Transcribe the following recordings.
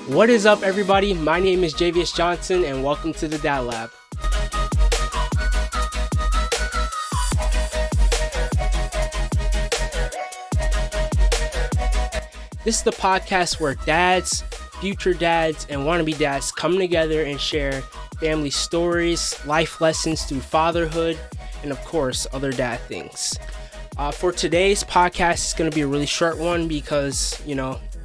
What is up, everybody? My name is Jayvious Johnson, and welcome to the Dad Lab. This is the podcast where dads, future dads, and wannabe dads come together and share family stories, life lessons through fatherhood, and of course, other dad things. For today's podcast, it's going to be a really short one because,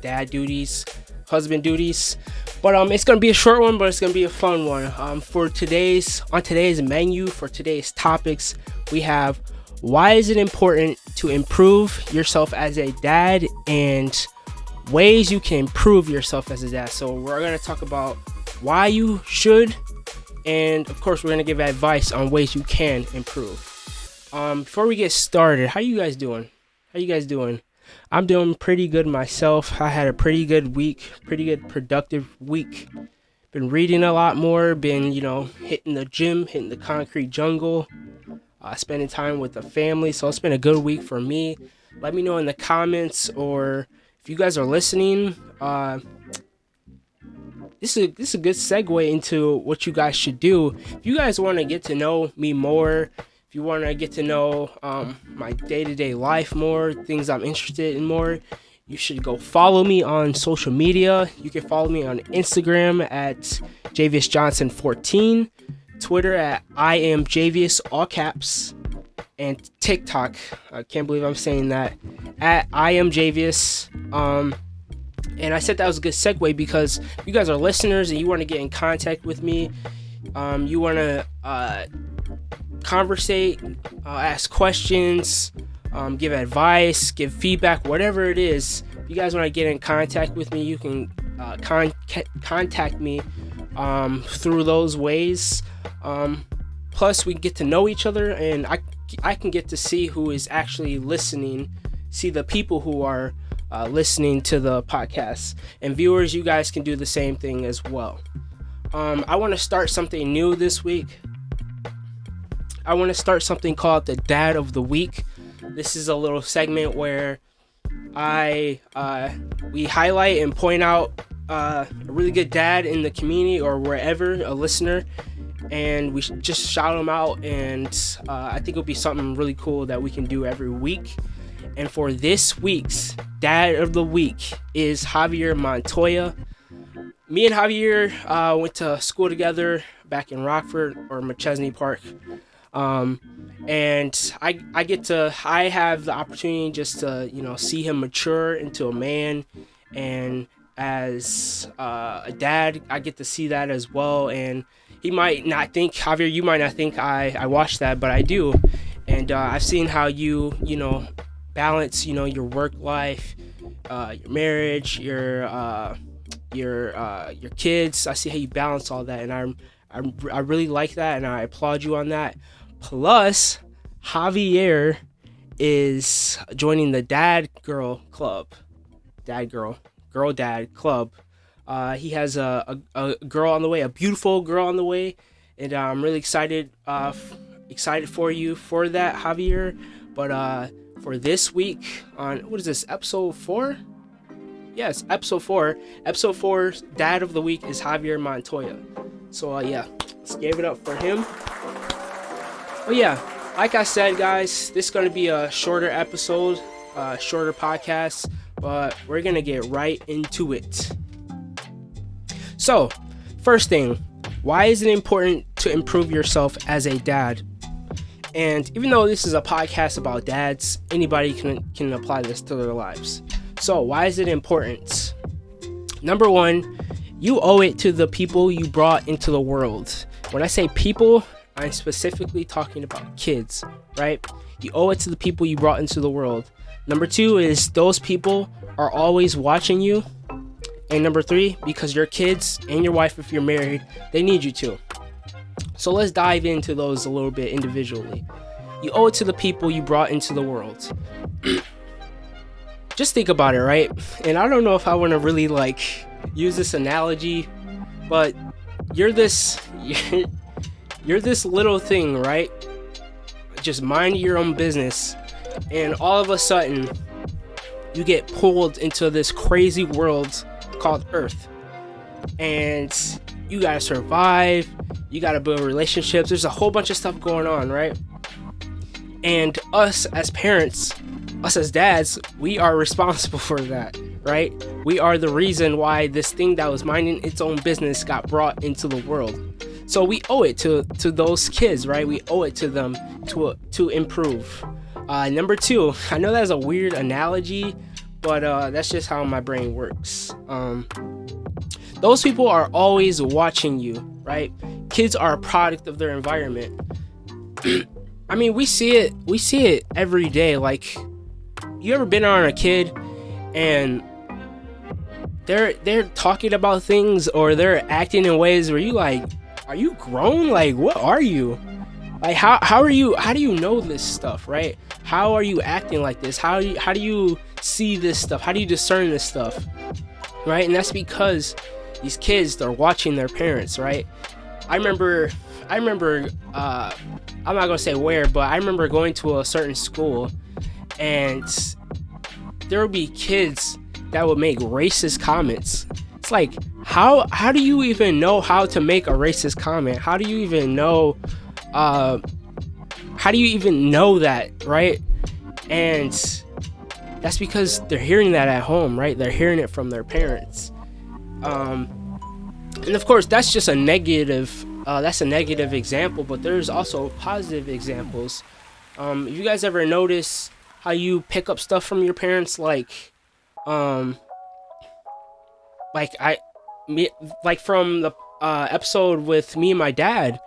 dad duties, husband duties. But it's going to be a short one, but it's going to be a fun one. On today's menu, for today's topics, we have why is it important to improve yourself as a dad and ways you can improve yourself as a dad. So we're going to talk about why you should, and of course, we're going to give advice on ways you can improve. Before we get started, how you guys doing? I'm doing pretty good myself. I had a pretty good week, pretty good productive week. Been reading a lot more, been, hitting the gym, hitting the concrete jungle, spending time with the family. So it's been a good week for me. Let me know in the comments, or if you guys are listening, this is a good segue into what you guys should do. If you guys want to get to know me more, if you want to get to know my day-to-day life more, things I'm interested in more, you should go follow me on social media. You can follow me on Instagram at Jayvious Johnson 14, Twitter at I am Jayvious, all caps, and TikTok, I can't believe I'm saying that, at I am Jayvious. And I said that was a good segue because if you guys are listeners and you want to get in contact with me, you want to conversate, ask questions, give advice, give feedback, whatever it is. If you guys want to get in contact with me, you can contact me through those ways. Plus, we get to know each other, and I can get to see who is actually listening, see the people who are listening to the podcast. And viewers, you guys can do the same thing as well. I want to start something new this week. I want to start something called the Dad of the Week. This is a little segment where we highlight and point out a really good dad in the community or wherever, a listener, and we just shout them out. And I think it'll be something really cool that we can do every week. And for this week's Dad of the Week is Javier Montoya. Me and Javier went to school together back in Rockford or McChesney Park. And I have the opportunity just to, see him mature into a man. And as a dad, I get to see that as well. And he might not think, Javier, you might not think I watched that, but I do. And I've seen how you balance, your work life, your marriage, your kids. I see how you balance all that, and I really like that, and I applaud you on that. Plus, Javier is joining the Dad Club. He has a girl on the way, a beautiful girl on the way, and I'm really excited for you for that, Javier. But for this week on, what is this, episode 4? Yes, episode 4. Episode 4, Dad of the Week is Javier Montoya. So let's give it up for him. Oh yeah, like I said, guys, this is going to be a shorter episode, shorter podcast, but we're going to get right into it. So, first thing, why is it important to improve yourself as a dad? And even though this is a podcast about dads, anybody can apply this to their lives. So, why is it important? Number one, you owe it to the people you brought into the world. When I say people, I'm specifically talking about kids, right? You owe it to the people you brought into the world. Number two is those people are always watching you. And number three, because your kids and your wife, if you're married, they need you to. So let's dive into those a little bit individually. You owe it to the people you brought into the world. Just think about it, right? And I don't know if I want to really use this analogy, but you're this little thing, right? Just mind your own business, and all of a sudden you get pulled into this crazy world called Earth. and you gotta survive, you gotta build relationships. There's a whole bunch of stuff going on, right? And us as parents, us as dads, we are responsible for that, right? We are the reason why this thing that was minding its own business got brought into the world. So we owe it to those kids, right? We owe it to them to improve. Number two, I know that's a weird analogy, but that's just how my brain works. Those people are always watching you, right? Kids are a product of their environment. I mean, we see it every day. Like, you ever been around a kid and they're talking about things, or they're acting in ways where you like, are you grown? Like, what are you? Like, how do you know this stuff, right? How are you acting like this? How do you see this stuff? How do you discern this stuff, right? And that's because these kids, they're watching their parents, right? I remember I'm not gonna say where, but I remember going to a certain school, and there would be kids that would make racist comments. It's like, how do you even know how to make a racist comment? How do you even know that, right? And that's because they're hearing that at home, right? They're hearing it from their parents. And of course, that's just a negative example, but there's also positive examples. If you guys ever notice how you pick up stuff from your parents, like from the episode with me and my dad,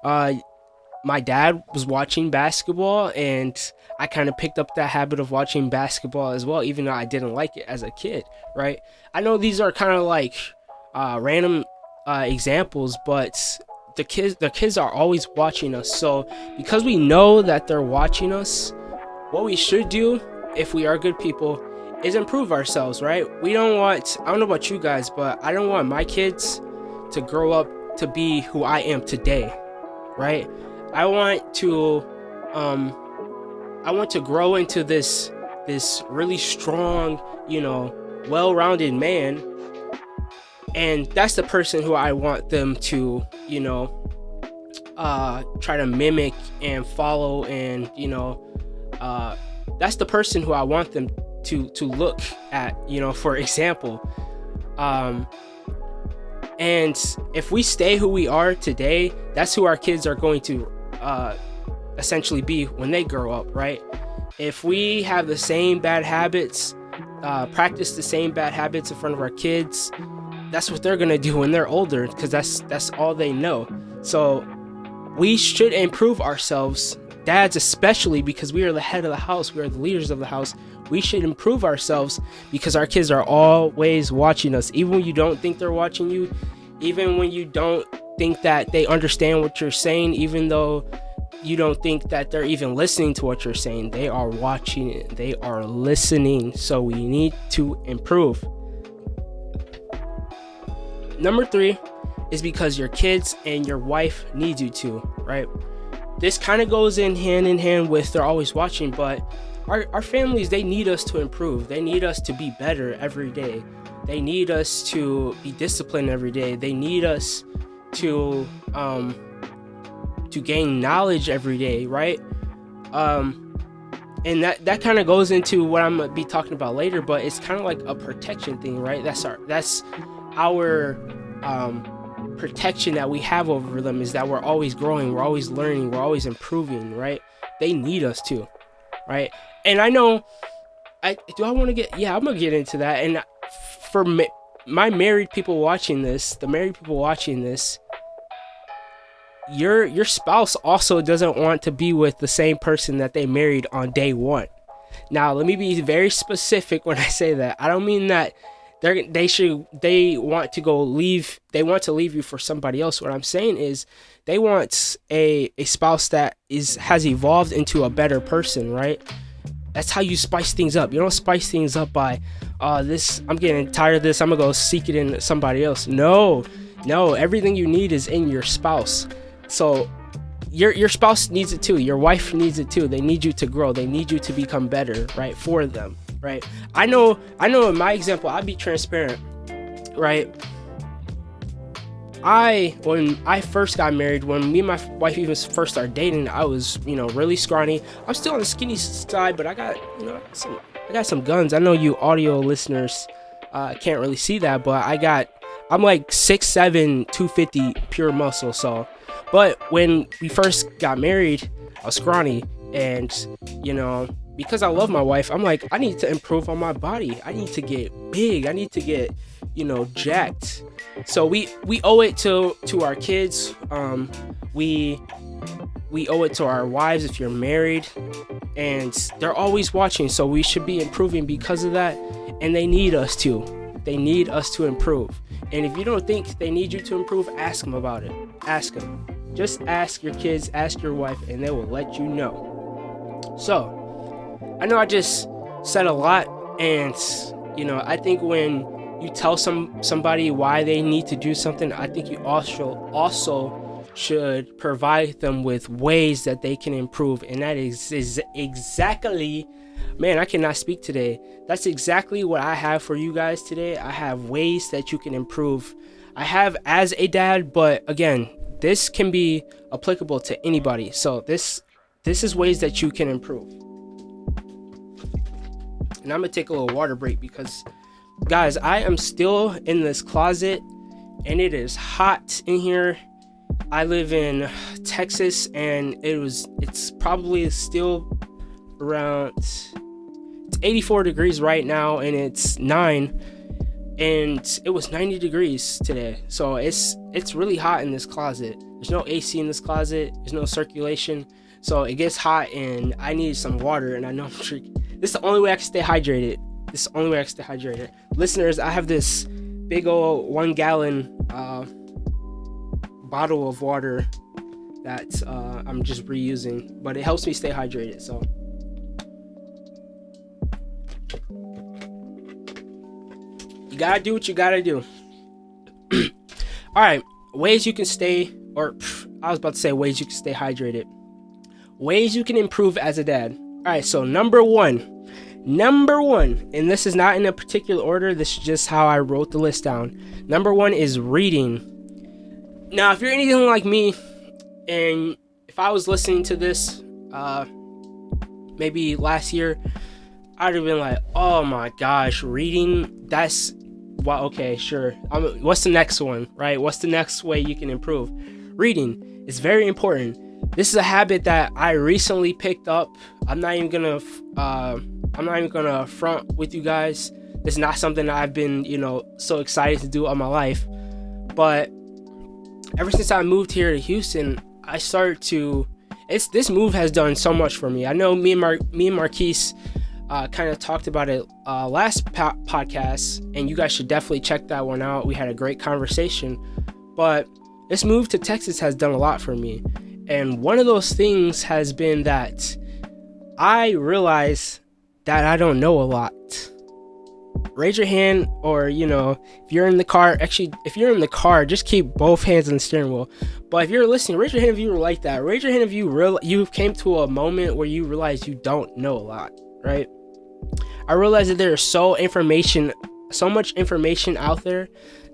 my dad was watching basketball, and I kind of picked up that habit of watching basketball as well, even though I didn't like it as a kid, right? I know these are kind of like random examples, but the kids are always watching us. So because we know that they're watching us, what we should do, if we are good people, is improve ourselves, right? I don't know about you guys, but I don't want my kids to grow up to be who I am today, right? I want to grow into this really strong, well-rounded man. And that's the person who I want them to, try to mimic and follow, and, that's the person who I want them to look at, for example. And if we stay who we are today, that's who our kids are going to essentially be when they grow up, right? If we have the same bad habits, practice the same bad habits in front of our kids, that's what they're gonna do when they're older, because that's all they know. So we should improve ourselves, dads especially, because we are the head of the house, we are the leaders of the house. We should improve ourselves because our kids are always watching us, even when you don't think they're watching you, even when you don't think that they understand what you're saying, even though you don't think that they're even listening to what you're saying. They are watching it, they are listening. So we need to improve. Number 3 is because your kids and your wife need you to, right? This kind of goes in hand with they're always watching, but our families, they need us to improve. They need us to be better every day. They need us to be disciplined every day. They need us to gain knowledge every day, right? And that kind of goes into what I'm gonna be talking about later, but it's kind of like a protection thing, right? That's our protection that we have over them, is that we're always growing, we're always learning, we're always improving, right? They need us to, right? And I know, I'm gonna get into that. And for my married people watching this, your spouse also doesn't want to be with the same person that they married on day one. Now, let me be very specific when I say that. I don't mean that they want to leave you for somebody else. What I'm saying is they want a spouse that has evolved into a better person, right? That's how you spice things up. You don't spice things up by I'm getting tired of this, I'm gonna go seek it in somebody else. No, everything you need is in your spouse. So your spouse needs it too, your wife needs it too. They need you to grow, they need you to become better, right, for them, right? I know in my example, I'll be transparent, right? when I first got married, when me and my wife even first started dating, I was, really scrawny. I'm still on the skinny side, but I got, I got some guns. I know you audio listeners can't really see that, but I'm like 6'7", 250 pure muscle. So, but when we first got married, I was scrawny, and because I love my wife, I'm like, I need to improve on my body. I need to get big. I need to get, jacked. So we owe it to our kids. We owe it to our wives if you're married, and they're always watching. So we should be improving because of that, and they need us to. They need us to improve. And if you don't think they need you to improve, ask them about it. Ask them. Just ask your kids, ask your wife, and they will let you know. So, I know I just said a lot, and I think when you tell somebody why they need to do something, I think you also should provide them with ways that they can improve, and that is exactly, man, I cannot speak today. That's exactly what I have for you guys today. I have ways that you can improve. I have as a dad, but again, this can be applicable to anybody. So this is ways that you can improve. And I'm gonna take a little water break because, guys, I am still in this closet and it is hot in here. I live in Texas, and it's probably still around, it's 84 degrees right now, and it's 9, and it was 90 degrees today. So it's really hot in this closet. There's no AC in this closet. There's no circulation. So it gets hot, and I need some water, and I know I'm drinking. This is the only way I can stay hydrated. Listeners, I have this big old 1 gallon bottle of water that I'm just reusing, but it helps me stay hydrated. So you gotta do what you gotta do. All right, ways you can stay, ways you can stay hydrated. Ways you can improve as a dad. All right, so number one, and this is not in a particular order, this is just how I wrote the list down. Number 1 is reading. Now, if you're anything like me, and if I was listening to this maybe last year, I'd have been like, oh my gosh, reading, okay, sure. What's the next one, right? What's the next way you can improve? Reading is very important. This is a habit that I recently picked up. I'm not even gonna front with you guys. This is not something that I've been, so excited to do all my life. But ever since I moved here to Houston, I started to. This move has done so much for me. I know me and Marquise kind of talked about it last podcast, and you guys should definitely check that one out. We had a great conversation. But this move to Texas has done a lot for me. And one of those things has been that I realize that I don't know a lot. Raise your hand, or if you're in the car. Actually, if you're in the car, just keep both hands on the steering wheel. But if you're listening, raise your hand if you were like that. Raise your hand if you came to a moment where you realize you don't know a lot, right? I realized that there's so much information out there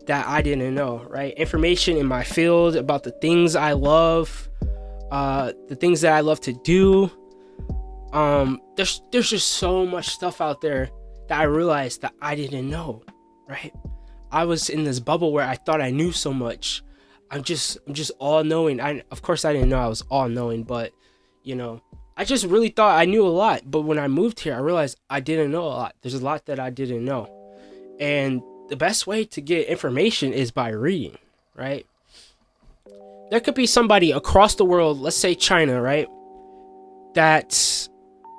that I didn't know, right? Information in my field about the things I love, the things that I love to do. There's just so much stuff out there that I realized that I didn't know, right? I was in this bubble where I thought I knew so much. I'm just all knowing. Of course I didn't know I was all knowing, but I just really thought I knew a lot. But when I moved here, I realized I didn't know a lot. There's a lot that I didn't know. And the best way to get information is by reading, right? There could be somebody across the world, let's say China, right, that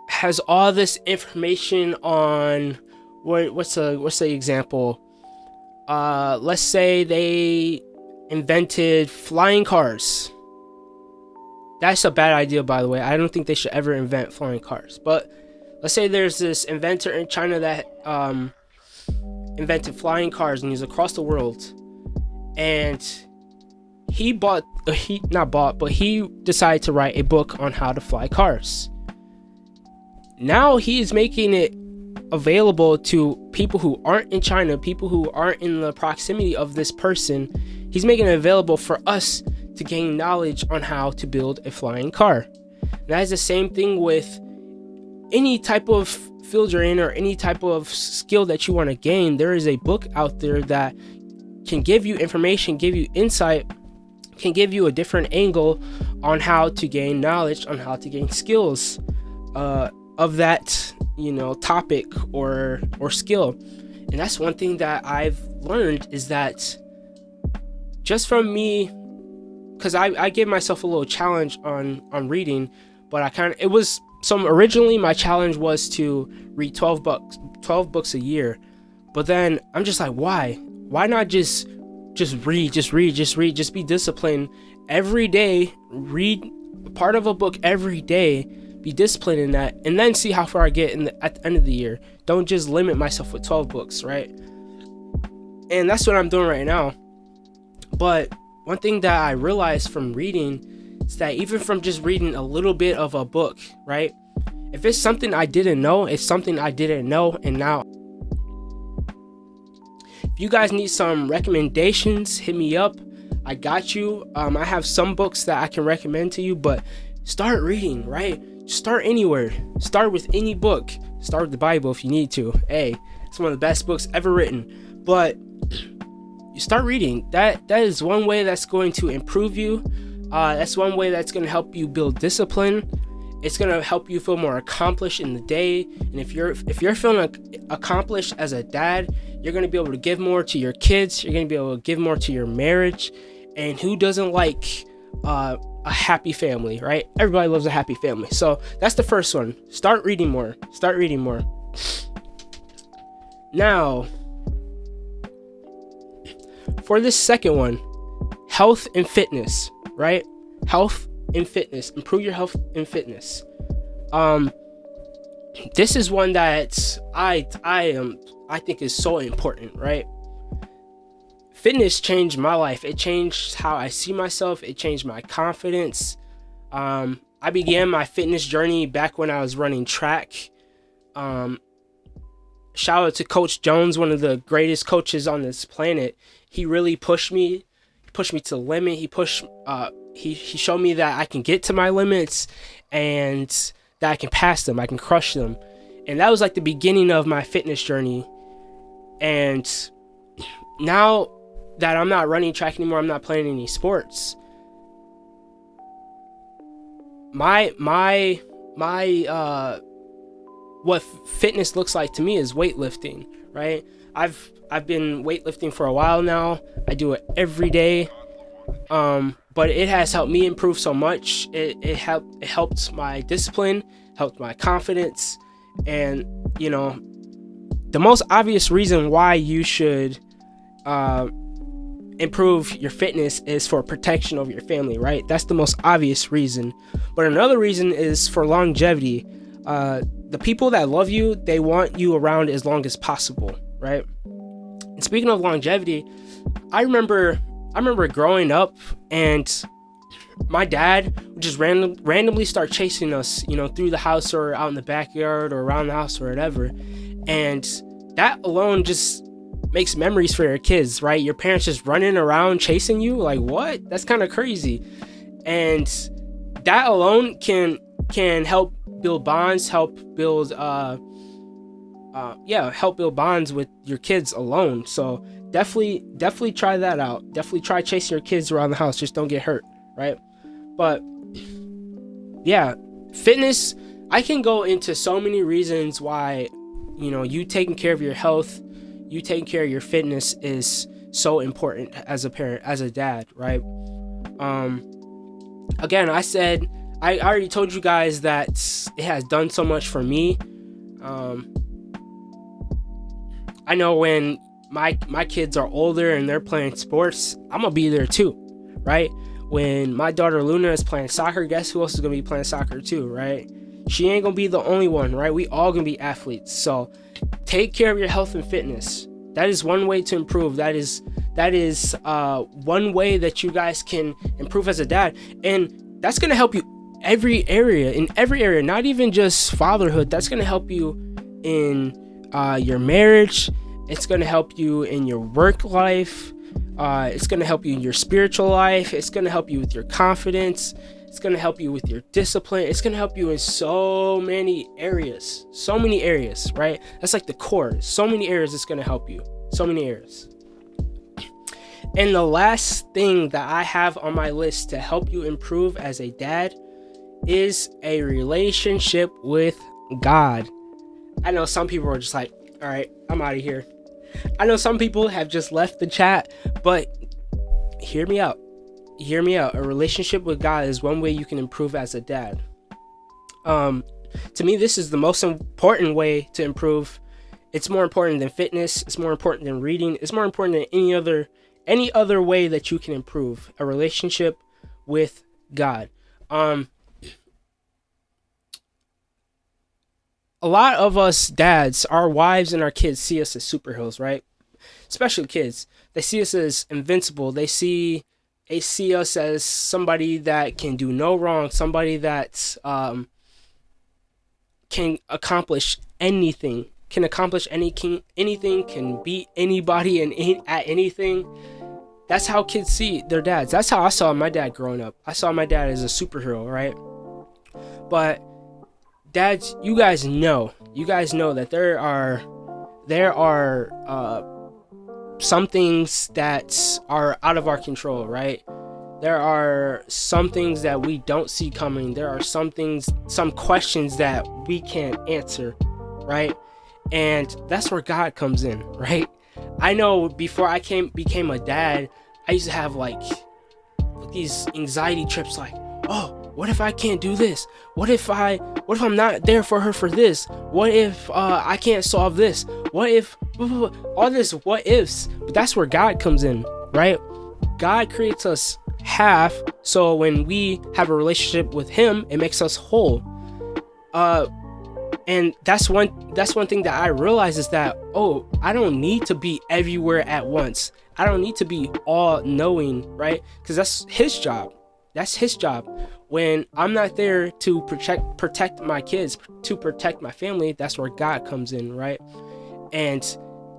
has all this information on what's the example? Let's say they invented flying cars. That's a bad idea, by the way. I don't think they should ever invent flying cars. But let's say there's this inventor in China that invented flying cars, and he's across the world. And he decided to write a book on how to fly cars. Now he is making it available to people who aren't in China, people who aren't in the proximity of this person. He's making it available for us to gain knowledge on how to build a flying car. And that is the same thing with any type of field you're in or any type of skill that you want to gain. There is a book out there that can give you information, give you insight, can give you a different angle on how to gain knowledge, on how to gain skills of that, topic or skill. And that's one thing that I've learned, is that just from me, because I gave myself a little challenge on reading, but originally my challenge was to read 12 books a year. But then I'm just like, why not just read, just be disciplined every day, read part of a book every day, be disciplined in that, and then see how far I get at the end of the year. Don't just limit myself with 12 books, right? And that's what I'm doing right now. But one thing that I realized from reading is that even from just reading a little bit of a book, right? If it's something I didn't know, it's something I didn't know, and now. If you guys need some recommendations, hit me up. I got you. I have some books that I can recommend to you, but start reading, right? Start anywhere. Start with any book. Start with the Bible if you need to. Hey, it's one of the best books ever written. But you start reading. That is one way that's going to improve you. That's one way that's going to help you build discipline. It's going to help you feel more accomplished in the day. And if you're feeling accomplished as a dad, you're going to be able to give more to your kids. You're going to be able to give more to your marriage. And who doesn't like a happy family, right? Everybody loves a happy family. So that's the first one. Start reading more. Now, for this second one, health and fitness, right? Health and fitness. Improve your health and fitness. This is one that I think is so important, right? Fitness changed my life. It changed how I see myself. It changed my confidence. I began my fitness journey back when I was running track. Shout out to Coach Jones, one of the greatest coaches on this planet. He really pushed me. He pushed me to the limit. He showed me that I can get to my limits and that I can pass them. I can crush them. And that was like the beginning of my fitness journey. And now that I'm not running track anymore, I'm not playing any sports. My what fitness looks like to me is weightlifting, right? I've been weightlifting for a while now. I do it every day. But it has helped me improve so much. It helped my discipline, helped my confidence, and the most obvious reason why you should improve your fitness is for protection of your family, right? That's the most obvious reason. But another reason is for longevity. The people that love you, they want you around as long as possible, right? And speaking of longevity, I remember growing up and my dad would just randomly start chasing us, through the house or out in the backyard or around the house or whatever. And that alone just makes memories for your kids, right? Your parents just running around chasing you, like, what? That's kind of crazy. And that alone can help build bonds, help build bonds with your kids alone. So definitely try that out. Definitely try chasing your kids around the house. Just don't get hurt, right? But yeah, fitness, I can go into so many reasons why, you taking care of your health, you taking care of your fitness is so important as a parent, as a dad, right? Again, I already told you guys that it has done so much for me. I know when my kids are older and they're playing sports, I'm gonna be there too, right? When my daughter Luna is playing soccer, guess who else is gonna be playing soccer too, right? She ain't gonna be the only one, right? We all gonna be athletes. So take care of your health and fitness. That is one way to improve. That is one way that you guys can improve as a dad, and that's gonna help you in every area, not even just fatherhood. That's gonna help you in your marriage. It's going to help you in your work life. It's going to help you in your spiritual life. It's going to help you with your confidence. It's going to help you with your discipline. It's going to help you in so many areas, right? That's like the core. So many areas it's going to help you. So many areas. And the last thing that I have on my list to help you improve as a dad is a relationship with God. I know some people are just like, all right, I'm out of here. I know some people have just left the chat, but hear me out. A relationship with God is one way you can improve as a dad. To me, this is the most important way to improve. It's more important than fitness. It's more important than reading. It's more important than any other way that you can improve a relationship with God. A lot of us dads, our wives and our kids see us as superheroes, right? Especially kids. They see us as invincible. They see us as somebody that can do no wrong, somebody that can accomplish anything, anything, can beat anybody and at anything. That's how kids see their dads. That's how I saw my dad growing up. I saw my dad as a superhero, right? But dads, you guys know that there are some things that are out of our control, right? There are some things that we don't see coming. There are some questions that we can't answer, right? And that's where God comes in, right? I know before I became a dad, I used to have like these anxiety trips, like, oh, what if I can't do this? What if I'm not there for her for this? What if I can't solve this? What if all this what ifs? But that's where God comes in, right? God creates us half, so when we have a relationship with him, it makes us whole. And that's one thing that I realize is that, oh, I don't need to be everywhere at once. I don't need to be all knowing, right? Because that's his job. When I'm not there to protect my kids, to protect my family, that's where God comes in, right? And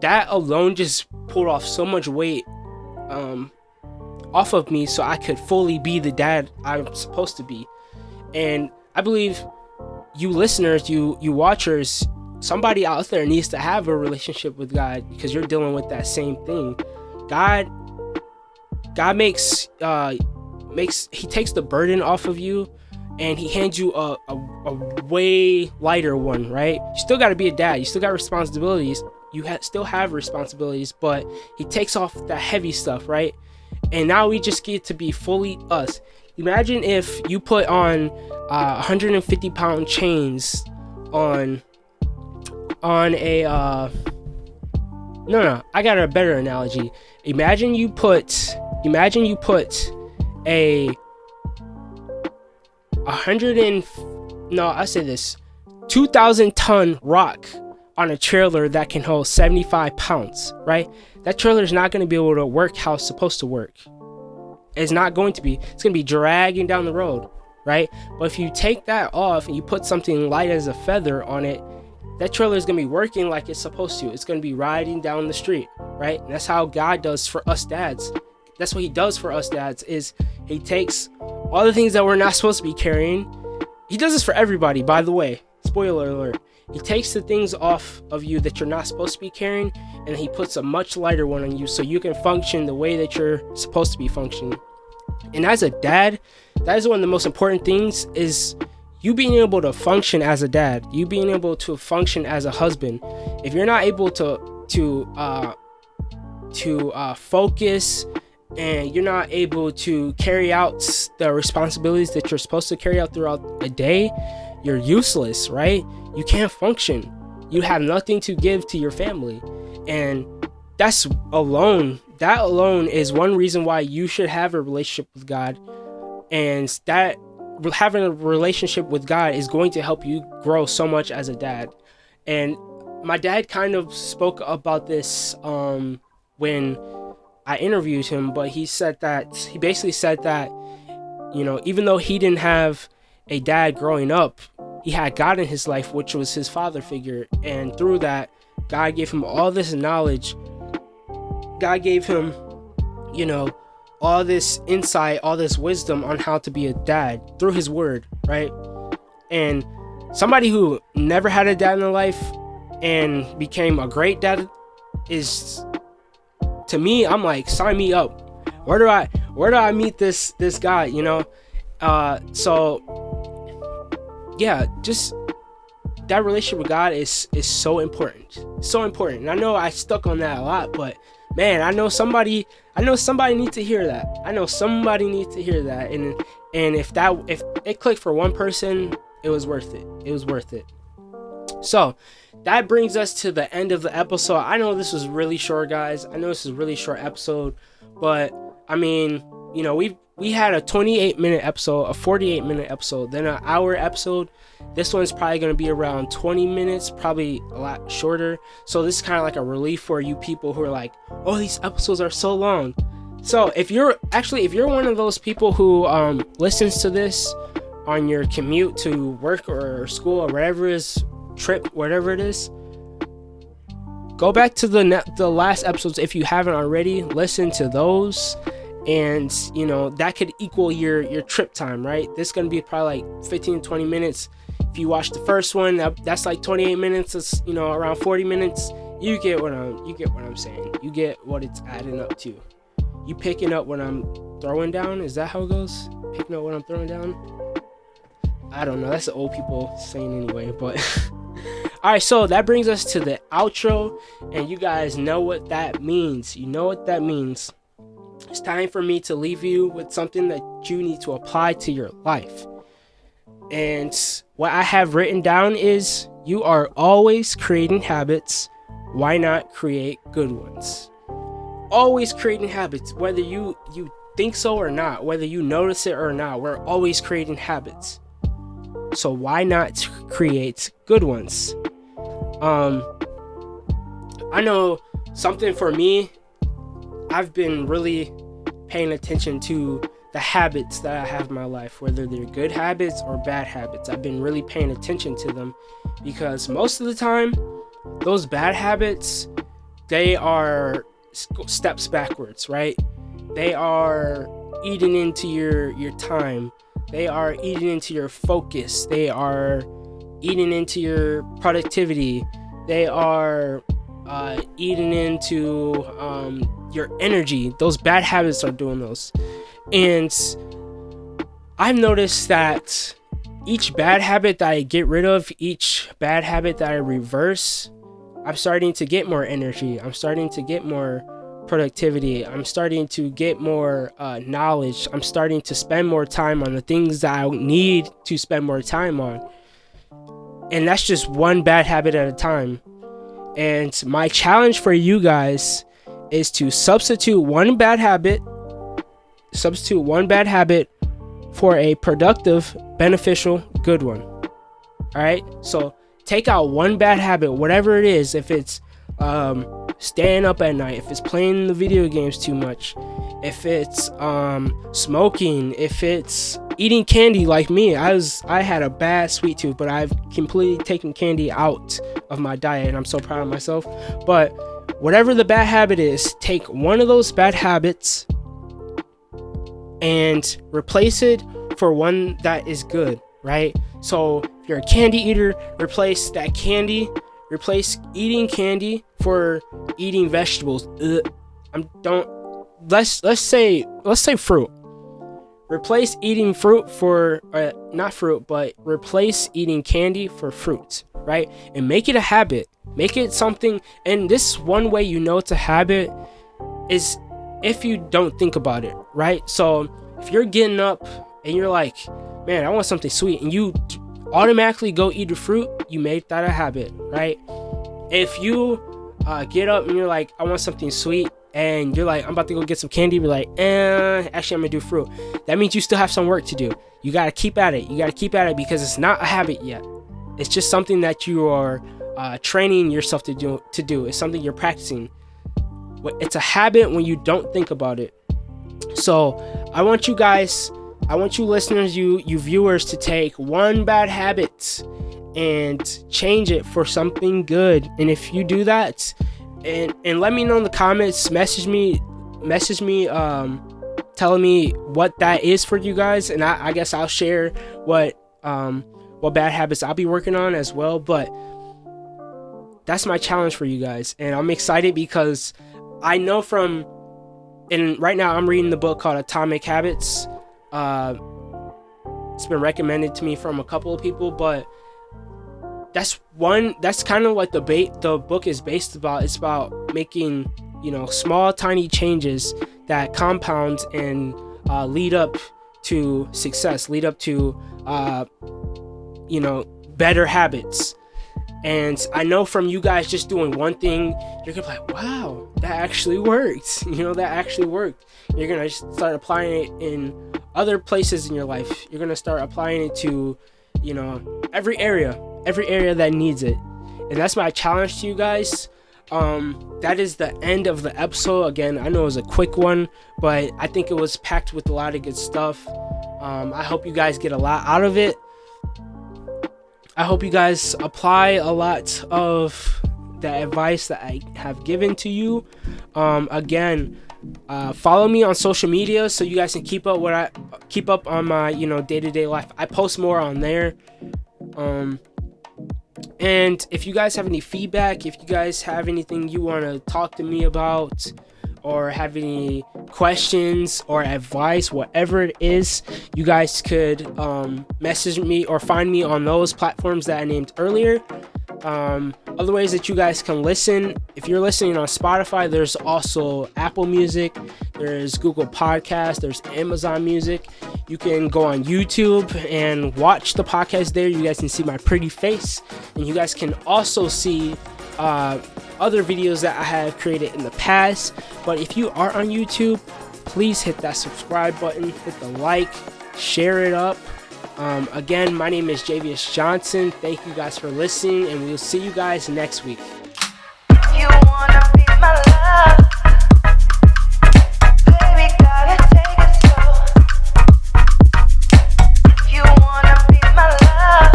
that alone just pulled off so much weight off of me, so I could fully be the dad I'm supposed to be. And I believe you listeners, you watchers, somebody out there needs to have a relationship with God, because you're dealing with that same thing. God makes he takes the burden off of you, and he hands you a way lighter one, right? You still got to be a dad. You still got responsibilities. You still have responsibilities, but he takes off the heavy stuff, right? And now we just get to be fully us. Imagine if you put on 150-pound chains on a no, I got a better analogy. Imagine you put a 2,000-ton rock on a trailer that can hold 75 pounds, right? That trailer is not going to be able to work how it's supposed to work. It's not going to be. It's going to be dragging down the road, right? But if you take that off and you put something light as a feather on it, that trailer is going to be working like it's supposed to. It's going to be riding down the street, right? And that's how God does for us dads. That's what he does for us dads, is he takes all the things that we're not supposed to be carrying. He does this for everybody, by the way. Spoiler alert. He takes the things off of you that you're not supposed to be carrying, and he puts a much lighter one on you so you can function the way that you're supposed to be functioning. And as a dad, that is one of the most important things, is you being able to function as a dad, you being able to function as a husband. If you're not able to focus, and you're not able to carry out the responsibilities that you're supposed to carry out throughout a day, you're useless, right? You can't function. You have nothing to give to your family. And that alone is one reason why you should have a relationship with God. And that having a relationship with God is going to help you grow so much as a dad. And my dad kind of spoke about this when I interviewed him, but he basically said that, you know, even though he didn't have a dad growing up, he had God in his life, which was his father figure. And through that, God gave him all this knowledge. God gave him, all this insight, all this wisdom on how to be a dad through his word, right? And somebody who never had a dad in their life and became a great dad is, to me, I'm like, sign me up. Where do I meet this guy, so yeah, just that relationship with God is so important. And I know I stuck on that a lot, but man, I know somebody needs to hear that. And if it clicked for one person, it was worth it. So that brings us to the end of the episode. I know this was really short, guys. I know this is a really short episode, but I mean, we had a 28-minute episode, a 48-minute episode, then an hour episode. This one's probably going to be around 20 minutes, probably a lot shorter. So this is kind of like a relief for you people who are like, oh, these episodes are so long. So if you're one of those people who listens to this on your commute to work or school or whatever it is, trip, whatever it is, go back to the last episodes if you haven't already. Listen to those, and that could equal your trip time, right? This is gonna be probably like 15-20 minutes. If you watch the first one, that's like 28 minutes. It's around 40 minutes. You get what I'm saying. You get what it's adding up to. You picking up what I'm throwing down. Is that how it goes? Picking up what I'm throwing down. I don't know. That's the old people saying anyway. But all right. So that brings us to the outro, and you guys know what that means. It's time for me to leave you with something that you need to apply to your life. And what I have written down is, you are always creating habits. Why not create good ones? Always creating habits, whether you think so or not, whether you notice it or not, we're always creating habits. So why not create good ones? I know something for me, I've been really paying attention to the habits that I have in my life, whether they're good habits or bad habits. I've been really paying attention to them, because most of the time, those bad habits, they are steps backwards, right? They are eating into your time. They are eating into your focus. They are eating into your productivity. They are eating into your energy. Those bad habits are doing those. And I've noticed that each bad habit that I get rid of, each bad habit that I reverse, I'm starting to get more energy. I'm starting to get more productivity. I'm starting to get more knowledge. I'm starting to spend more time on the things that I need to spend more time on. And that's just one bad habit at a time. And my challenge for you guys is to substitute one bad habit for a productive, beneficial, good one. All right? So take out one bad habit, whatever it is. If it's staying up at night, if it's playing the video games too much, if it's smoking, if it's eating candy like me. I had a bad sweet tooth, but I've completely taken candy out of my diet, and I'm so proud of myself. But whatever the bad habit is, take one of those bad habits and replace it for one that is good, right? So if you're a candy eater, replace that candy. Replace eating candy for eating vegetables. Let's say fruit. Replace eating fruit for not fruit, but replace eating candy for fruit, right? And make it a habit. Make it something. And this one way you know it's a habit is if you don't think about it, right? So if you're getting up and you're like, man, I want something sweet, and you automatically go eat the fruit, you made that a habit, right? If you get up and you're like, I want something sweet, and you're like, I'm about to go get some candy, you're like, actually I'm gonna do fruit. That means you still have some work to do. You gotta keep at it. Because it's not a habit yet. It's just something that you are training yourself to do. It's something you're practicing. It's a habit when you don't think about it. So I want you listeners, you viewers, to take one bad habit and change it for something good. And if you do that, and let me know in the comments, message me telling me what that is for you guys, and I guess I'll share what bad habits I'll be working on as well. But that's my challenge for you guys, and I'm excited because I know and right now I'm reading the book called Atomic Habits. It's been recommended to me from a couple of people, but that's kind of like the book is based about. It's about making, small tiny changes that compound and lead up to success, lead up to better habits. And I know from you guys just doing one thing, you're gonna be like, wow, that actually worked. That actually worked. You're gonna start applying it in other places in your life. You're gonna start applying it to, every area that needs it. And that's my challenge to you guys. That is the end of the episode. Again, I know it was a quick one, but I think it was packed with a lot of good stuff. I hope you guys get a lot out of it. I hope you guys apply a lot of the advice that I have given to you. Again, follow me on social media so you guys can keep up on my day-to-day life. I post more on there. And if you guys have any feedback, if you guys have anything you want to talk to me about, or have any questions or advice, whatever it is, you guys could message me or find me on those platforms that I named earlier. Other ways that you guys can listen, if you're listening on Spotify, there's also Apple Music, there's Google Podcasts, there's Amazon Music. You can go on YouTube and watch the podcast there. You guys can see my pretty face, and you guys can also see other videos that I have created in the past. But if you are on YouTube, please hit that subscribe button, hit the like, share it up. Again, my name is Jayvious Johnson. Thank you guys for listening, and we'll see you guys next week. You wanna be my